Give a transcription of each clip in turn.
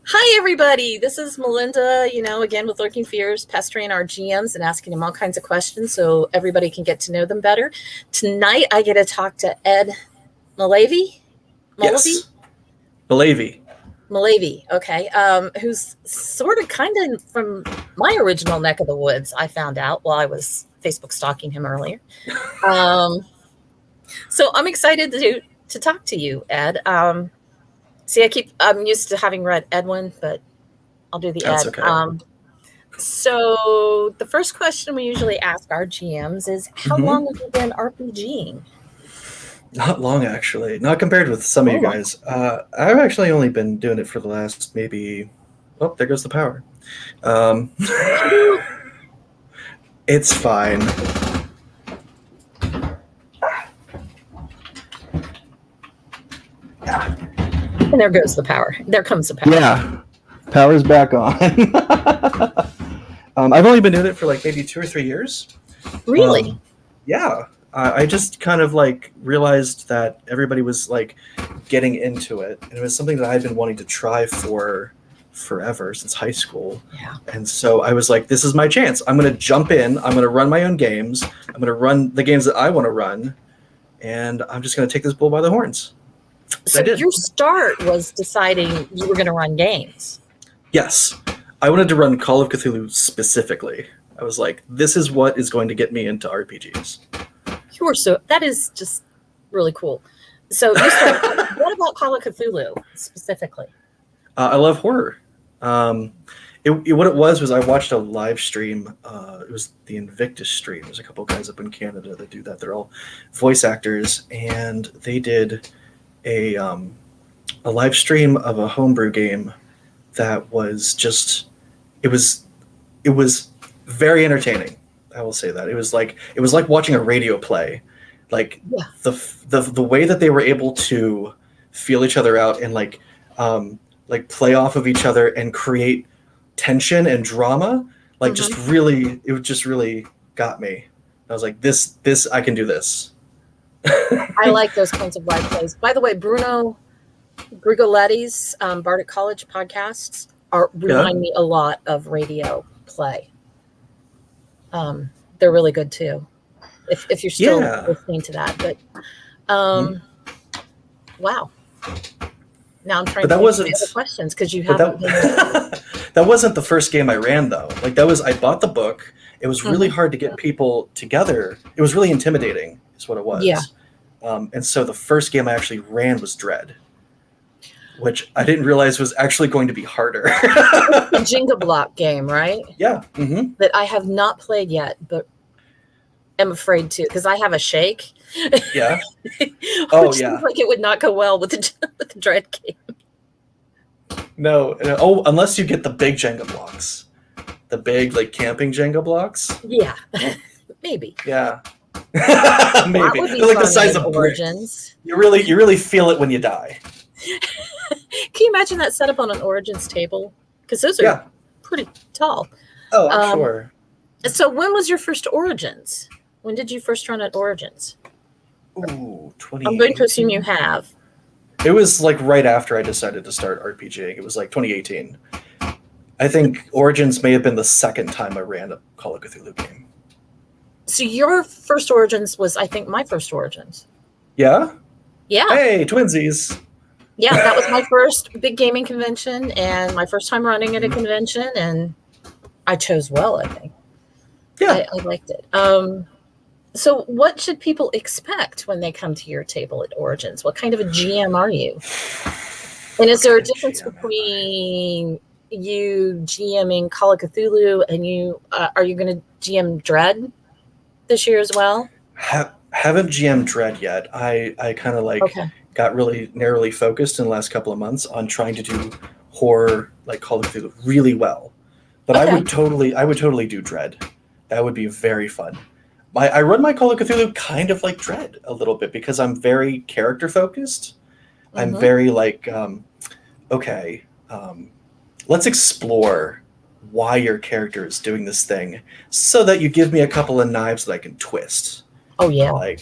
Hi, everybody. This is Melinda, again with Lurking Fears, pestering our GMs and asking them all kinds of questions so everybody can get to know them better. Tonight, I get to talk to Ed Mullavey. Mullavey? Yes. Mullavey. Mullavey, okay. Who's sort of kind of from my original neck of the woods, I found out while I was Facebook stalking him earlier. So I'm excited to talk to you, Ed. See, I'm used to having read Edwin, but I'll do the That's Ed. okay. So the first question we usually ask our GMs is, how long have you been RPGing? Not long, actually. Not compared with some of you guys. I've actually only been doing it for the last maybe... Oh, there goes the power. It's fine. And there goes the power. There comes the power. Yeah. Power's back on. I've only been doing it for like maybe 2 or 3 years. Really? Yeah. I just kind of like realized that everybody was like getting into it, and it was something that I've been wanting to try for forever, since high school. Yeah. And so I was like, this is my chance. I'm going to jump in. I'm going to run my own games. I'm going to run the games that I want to run, and I'm just going to take this bull by the horns. So your start was deciding you were going to run games. Yes. I wanted to run Call of Cthulhu specifically. I was like, this is what is going to get me into RPGs. Sure. So that is just really cool. So you said, what about Call of Cthulhu specifically? I love horror. What it was I watched a live stream. It was the Invictus stream. There's a couple guys up in Canada that do that. They're all voice actors, and they did a live stream of a homebrew game that was just it was very entertaining. I will say that it was like watching a radio play. Like the way that they were able to feel each other out and like play off of each other and create tension and drama, it just really got me. I was like, this I can do this. I like those kinds of live plays. By the way, Bruno Grigoletti's Bardic College podcasts remind me a lot of radio play. They're really good too. If you're still listening to that, but wow. Now I'm trying to answer the other questions because you haven't. That wasn't the first game I ran though. I bought the book. It was really hard to get people together. It was really intimidating, is what it was. Yeah. And so the first game I actually ran was Dread, which I didn't realize was actually going to be harder. It's a Jenga block game, right? Yeah. That I have not played yet, but am afraid to because I have a shake. Yeah. Which seems like it would not go well with the Dread game. No. Oh, unless you get the big Jenga blocks. The big, camping Jenga blocks? Yeah. Maybe. Yeah. Maybe. That would be They're like the size of Origins. You really feel it when you die. Can you imagine that set up on an Origins table? Because those are pretty tall. Oh, I'm sure. So when was your first Origins? When did you first run at Origins? Ooh, 20. I'm going to assume you have. It was right after I decided to start RPGing. It was 2018. I think Origins may have been the second time I ran a Call of Cthulhu game. So your first Origins was, I think, my first Origins. Yeah? Yeah. Hey, twinsies. Yeah, that was my first big gaming convention and my first time running at a convention, and I chose well, I think. Yeah. I liked it. So what should people expect when they come to your table at Origins? What kind of a GM are you? And is there a difference between you GMing Call of Cthulhu and are you going to GM Dread this year as well? Haven't GM Dread yet. I kind of got really narrowly focused in the last couple of months on trying to do horror like Call of Cthulhu really well. But I would totally do Dread. That would be very fun. I run my Call of Cthulhu kind of like Dread a little bit because I'm very character focused. I'm very let's explore why your character is doing this thing so that you give me a couple of knives that I can twist. Oh, yeah.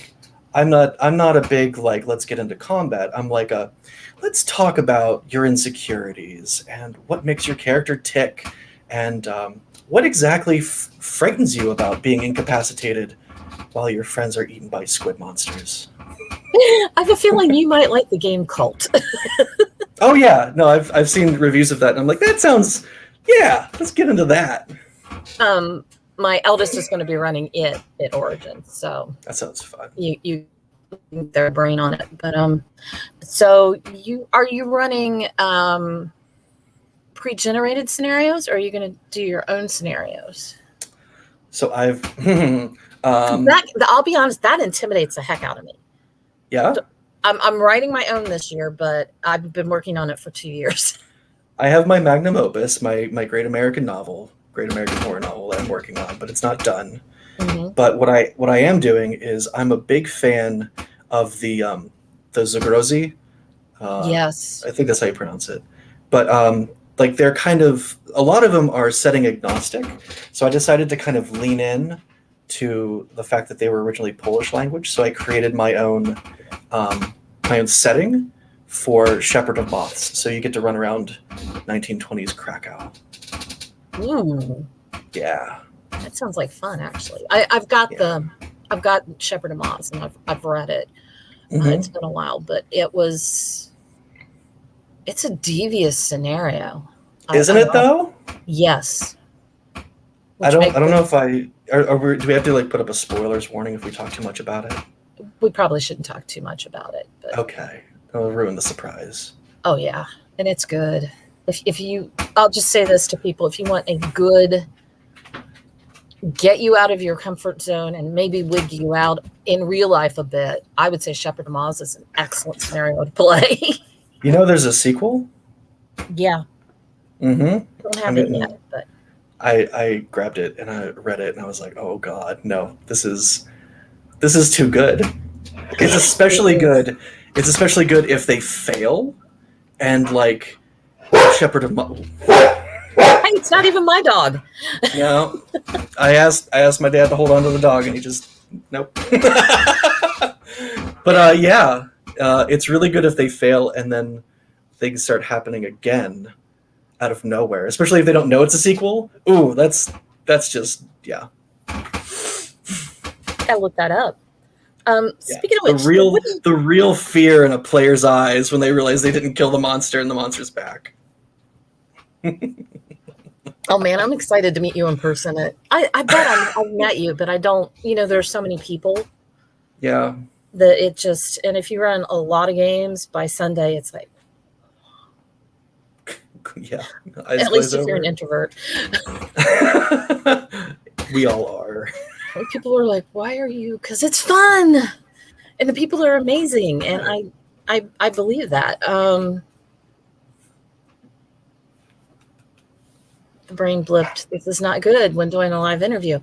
I'm not a big like let's get into combat. I'm like a let's talk about your insecurities and what makes your character tick and what exactly frightens you about being incapacitated while your friends are eaten by squid monsters. I have a feeling you might like the game Cult. Oh yeah, no, I've seen reviews of that and I'm like that sounds yeah, let's get into that. My eldest is going to be running it at Origins, so That sounds fun. you their brain on it. But so are you running pre-generated scenarios, or are you going to do your own scenarios? So I've I'll be honest, that intimidates the heck out of me. yeah. I'm writing my own this year, but I've been working on it for 2 years. I have my magnum opus, my Great American novel, Great American Horror novel that I'm working on, but it's not done. Mm-hmm. But what I am doing is I'm a big fan of the Zagrozi. Yes. I think that's how you pronounce it. But like they're kind of a lot of them are setting agnostic. So I decided to kind of lean in to the fact that they were originally Polish language. So I created my own setting for Shepherd of Moths. So you get to run around 1920s Krakow. Ooh. Yeah. That sounds like fun, actually. I've got Shepherd of Moths, and I've read it. Mm-hmm. It's been a while, but it's a devious scenario. Isn't it though? Yes. I don't know if do we have to like put up a spoilers warning if we talk too much about it? We probably shouldn't talk too much about it. But okay. It'll ruin the surprise. Oh yeah, and it's good. If you, I'll just say this to people: if you want a good, get you out of your comfort zone and maybe wig you out in real life a bit, I would say Shepherd of Moths is an excellent scenario to play. You know, there's a sequel. Yeah. Mm-hmm. Don't have it yet, but I grabbed it and I read it and I was like, oh god, no, this is too good. It's especially good. It's especially good if they fail, and like Shepherd of Moths. Hey, it's not even my dog. No, I asked my dad to hold on to the dog, and he just nope. But yeah, it's really good if they fail, and then things start happening again out of nowhere. Especially if they don't know it's a sequel. Ooh, that's just yeah. Gotta look that up. Speaking of which, the real fear in a player's eyes when they realize they didn't kill the monster and the monster's back. Oh man, I'm excited to meet you in person. I bet I've met you, but I don't. You know, there's so many people. Yeah. That it just, and if you run a lot of games by Sunday, it's like, yeah. At least if you're an introvert. We all are. People are like, why are you? Because it's fun, and the people are amazing, and I believe that. The brain blipped. This is not good when doing a live interview.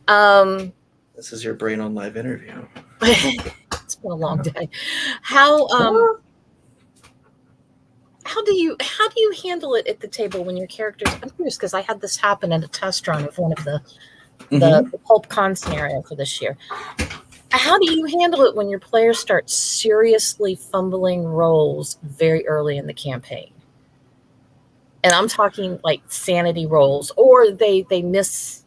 This is your brain on live interview. It's been a long day. How do you handle it at the table when your characters? I'm curious because I had this happen at a test run of one of the Pulp Con scenario for this year. How do you handle it when your players start seriously fumbling rolls very early in the campaign? And I'm talking like sanity rolls, or they miss.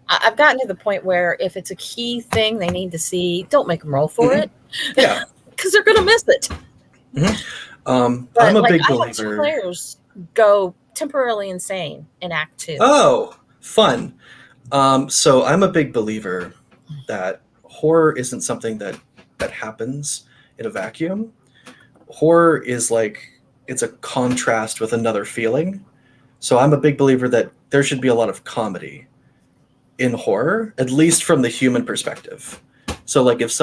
I've gotten to the point where if it's a key thing they need to see, don't make them roll for it. Yeah. Because they're going to miss it. I'm a big believer. I had 2 players go temporarily insane in Act 2. Oh, fun. So I'm a big believer that horror isn't something that happens in a vacuum. Horror is like, it's a contrast with another feeling. So I'm a big believer that there should be a lot of comedy in horror, at least from the human perspective. So like if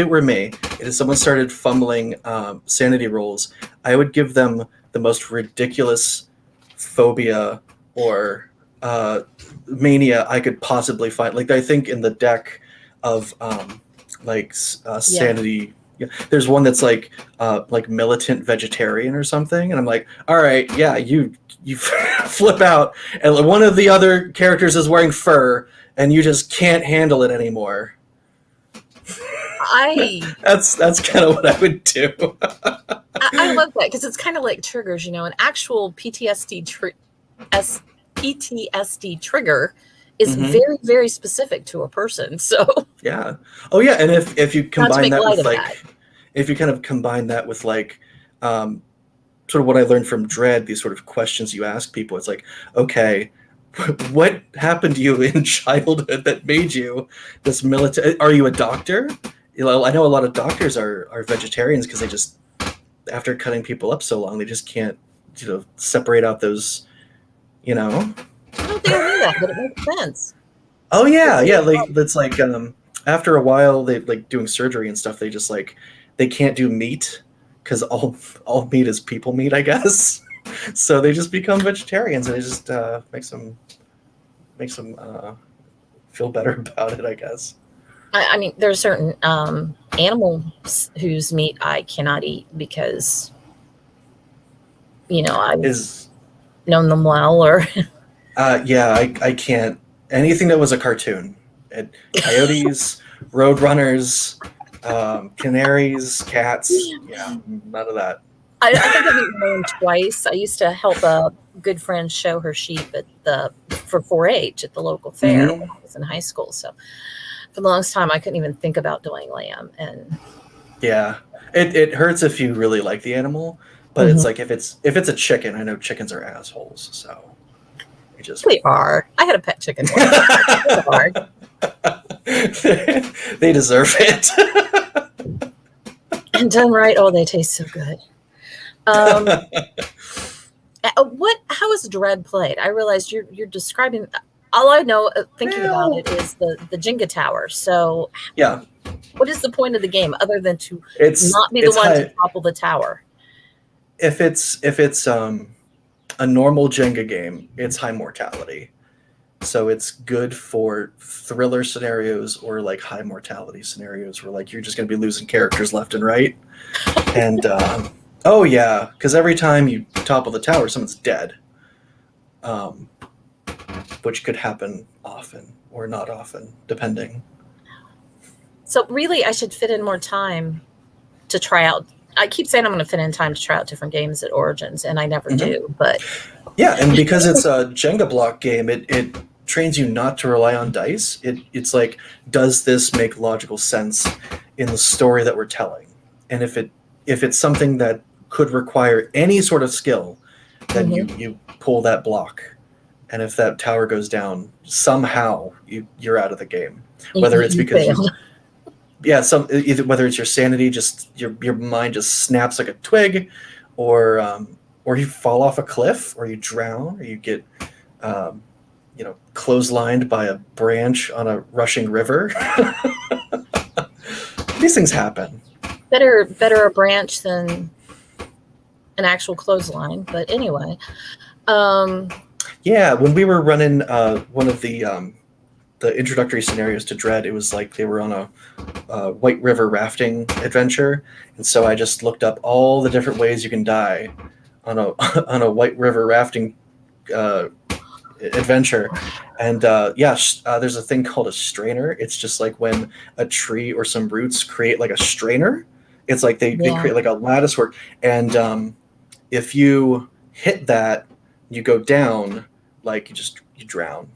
it were me, if someone started fumbling sanity rolls, I would give them the most ridiculous phobia or mania I could possibly find. Like I think in the deck of sanity, yeah, there's one that's like militant vegetarian or something, and I'm like, all right, yeah, you flip out, and one of the other characters is wearing fur, and you just can't handle it anymore. I That's kind of what I would do. I love that because it's kind of like triggers, an actual PTSD trigger is Hmm. very, very specific to a person. So Yeah. Oh yeah, and if you not to combine make that light with of that. like, if you kind of combine that with like, sort of what I learned from Dread, these sort of questions you ask people, it's like, okay, what happened to you in childhood that made you this military? Are you a doctor? I know a lot of doctors are vegetarians because they just, after cutting people up so long, they just can't, separate out those, you know. I don't think I knew that, but it makes sense. Oh yeah, yeah. Like that's like after a while, they like doing surgery and stuff. They just like they can't do meat because all meat is people meat, I guess. So they just become vegetarians, and it just makes them feel better about it, I guess. I mean, there are certain animals whose meat I cannot eat because I've Is known them well, or yeah, I can't anything that was a cartoon. Coyotes, roadrunners, canaries, cats. Yeah, none of that. I think I've eaten one twice. I used to help a good friend show her sheep for 4-H at the local fair Hmm. when I was in high school. So for the longest time, I couldn't even think about doing lamb. And Yeah, it hurts if you really like the animal, but it's like if it's a chicken, I know chickens are assholes, so you just they are. I had a pet chicken once. They are. they deserve it. And done right, oh, they taste so good. How is Dread played? I realized you're describing. All I know, thinking about it, is the Jenga tower. So, Yeah, what is the point of the game other than to it's not be the it's one to high, topple the tower? if it's a normal Jenga game, it's high mortality. So it's good for thriller scenarios or like high mortality scenarios where like you're just going to be losing characters left and right. And oh yeah, because every time you topple the tower, someone's dead, um, which could happen often or not often, depending. So, really, I should fit in more time to try out. I keep saying I'm going to fit in time to try out different games at Origins, and I never Hmm. do. But Yeah, and because it's a Jenga block game, it trains you not to rely on dice. It's like, does this make logical sense in the story that we're telling? And if it's something that could require any sort of skill, then you pull that block. And if that tower goes down, somehow you're out of the game. Whether it's because failed. either whether it's your sanity, just your mind just snaps like a twig, or you fall off a cliff, or you drown, or you get clotheslined by a branch on a rushing river. These things happen. Better a branch than an actual clothesline. But anyway, Yeah, when we were running one of the introductory scenarios to Dread, it was like they were on a White River rafting adventure, and so I just looked up all the different ways you can die on a on a White River rafting adventure, and there's a thing called a strainer. It's just like when a tree or some roots create like a strainer. It's like they create like a lattice work, and if you hit that, you go down, like you drown.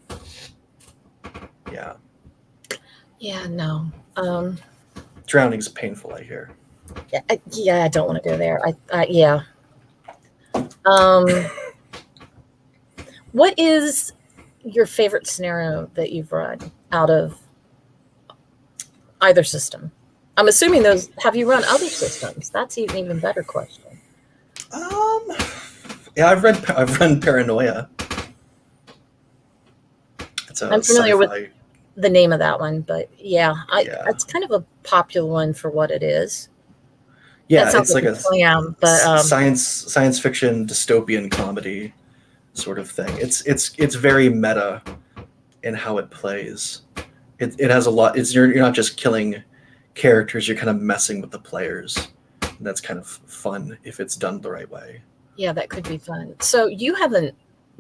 Yeah. Yeah, no. Drowning's painful, I hear. Yeah, I don't want to go there. Yeah. What is your favorite scenario that you've run out of either system? I'm assuming those. Have you run other systems? That's an even better question. Yeah, I've run Paranoia. It's a I'm familiar sci-fi. with the name of that one, but yeah, Yeah. it's kind of a popular one for what it is. Yeah, it's like a but science fiction dystopian comedy sort of thing. It's very meta in how it plays. It has a lot. You're not just killing characters. You're kind of messing with the players. And that's kind of fun if it's done the right way. yeah, that could be fun. So you haven't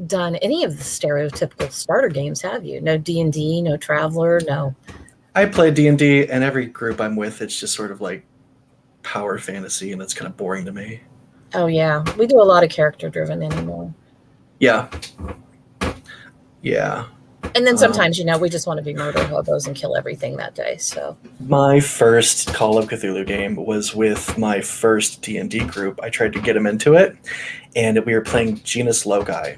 done any of the stereotypical starter games, have you? No D&D, no Traveler, no. I play D&D, and every group I'm with, it's just sort of like power fantasy, and it's kind of boring to me. Oh yeah, we do a lot of character driven anymore. Yeah. Yeah. And then sometimes, we just want to be murder hobos and kill everything that day. So my first Call of Cthulhu game was with my first D&D group. I tried to get them into it, and we were playing Genus Loci.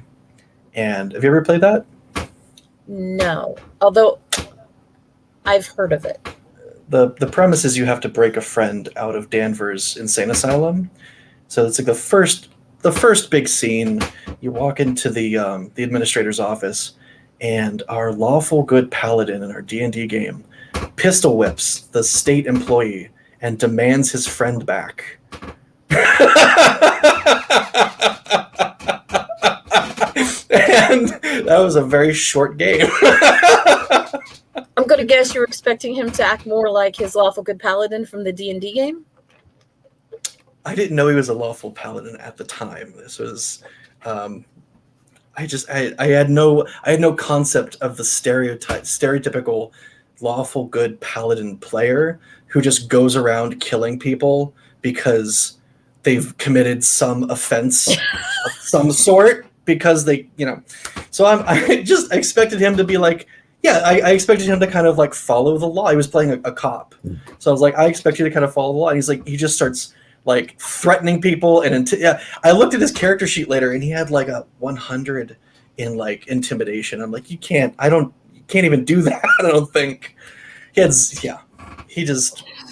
And have you ever played that? No, although I've heard of it. The premise is you have to break a friend out of Danvers Insane Asylum. So it's like the first big scene. You walk into the administrator's office, and our lawful good paladin in our D&D game pistol whips the state employee and demands his friend back. And that was a very short game. I'm going to guess you're expecting him to act more like his lawful good paladin from the D&D game? I didn't know he was a lawful paladin at the time. This was... I had no concept of the stereotypical lawful good paladin player who just goes around killing people because they've committed some offense of some sort because they, so I just expected him to be like, I expected him to kind of like follow the law. He was playing a cop. So I was like, I expect you to kind of follow the law. And he's like, he just starts like threatening people. And I looked at his character sheet later, and he had like a 100 in like intimidation. I'm like, you can't even do that. I don't think he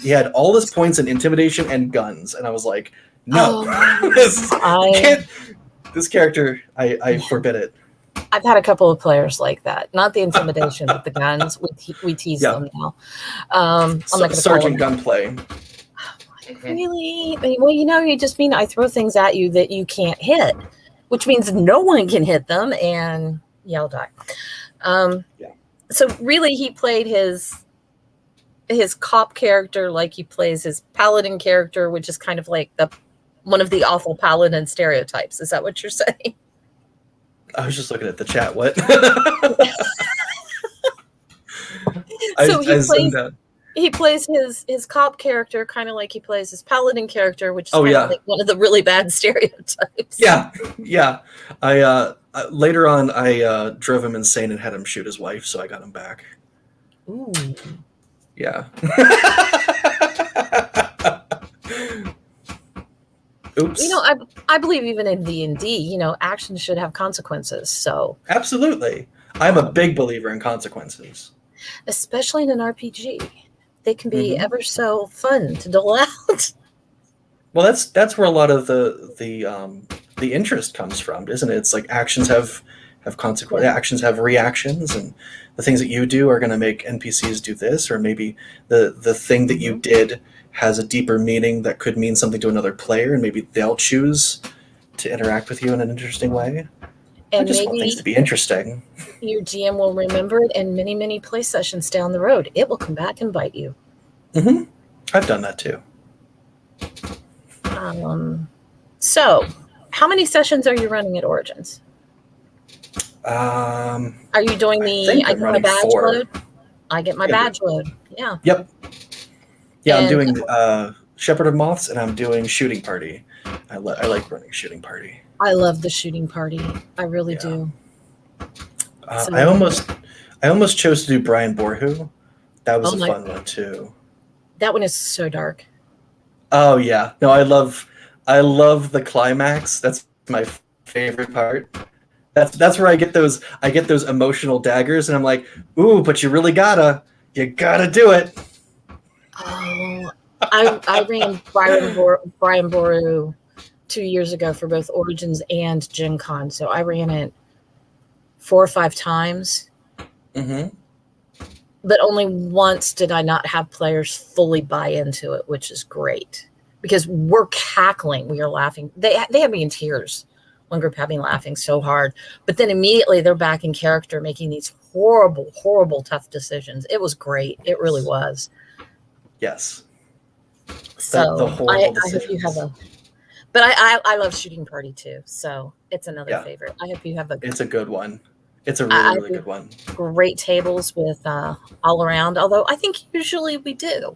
had all his points in intimidation and guns. And I was like, no, this character, I forbid it. I've had a couple of players like that. Not the intimidation, but the guns. We tease them now. I'm not going to Sergeant Gunplay. Really? Well, you just mean I throw things at you that you can't hit, which means no one can hit them, and I'll die. So really, he played his cop character like he plays his paladin character, which is kind of like one of the awful paladin stereotypes. Is that what you're saying? I was just looking at the chat. What? He plays his cop character kind of like he plays his paladin character, which is like one of the really bad stereotypes. Yeah. I later on I drove him insane and had him shoot his wife, so I got him back. Ooh. Yeah. Oops. I believe even in D&D, actions should have consequences. So absolutely, I'm a big believer in consequences, especially in an RPG. They can be ever so fun to dole out. Well, that's where a lot of the interest comes from, isn't it? It's like actions have consequences. Yeah. Actions have reactions, and the things that you do are going to make NPCs do this, or maybe the thing that you did has a deeper meaning that could mean something to another player, and maybe they'll choose to interact with you in an interesting way. And I just want things to be interesting. Your GM will remember it, and many, many play sessions down the road, it will come back and bite you. Mm-hmm. I've done that too. So, how many sessions are you running at Origins? Are you doing I get my badge 4. load? I get my badge load. Yeah. Yep. Yeah, I'm doing Shepherd of Moths, and I'm doing Shooting Party. I like running Shooting Party. I love the Shooting Party. I really do. I almost chose to do Brian Borhu. That was a fun one too. That one is so dark. Oh yeah, no, I love the climax. That's my favorite part. That's where I get those emotional daggers, and I'm like, ooh, but you gotta do it. Oh, I ran Brian Boru 2 years ago for both Origins and Gen Con, so I ran it 4 or 5 times. Mm-hmm. But only once did I not have players fully buy into it, which is great because we're cackling, we are laughing. They had me in tears. One group had me laughing so hard, but then immediately they're back in character, making these horrible, horrible, tough decisions. It was great. It really was. Yes. So I hope you have but I love Shooting Party too. So it's another favorite. I hope you have It's a good one. It's a I really do good one. great tables with all around. Although I think usually we do.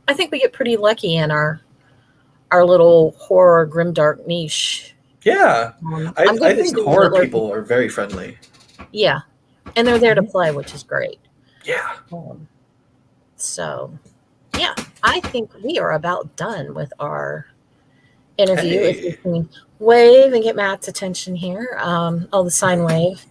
I think we get pretty lucky in our little horror grimdark niche. Yeah, I'm I good with think Stuart horror Miller. people are very friendly. Yeah, and they're there to Mhm. play, which is great. Yeah. So, yeah, I think we are about done with our interview. If you Hey. can wave and get Matt's attention here, the sine wave.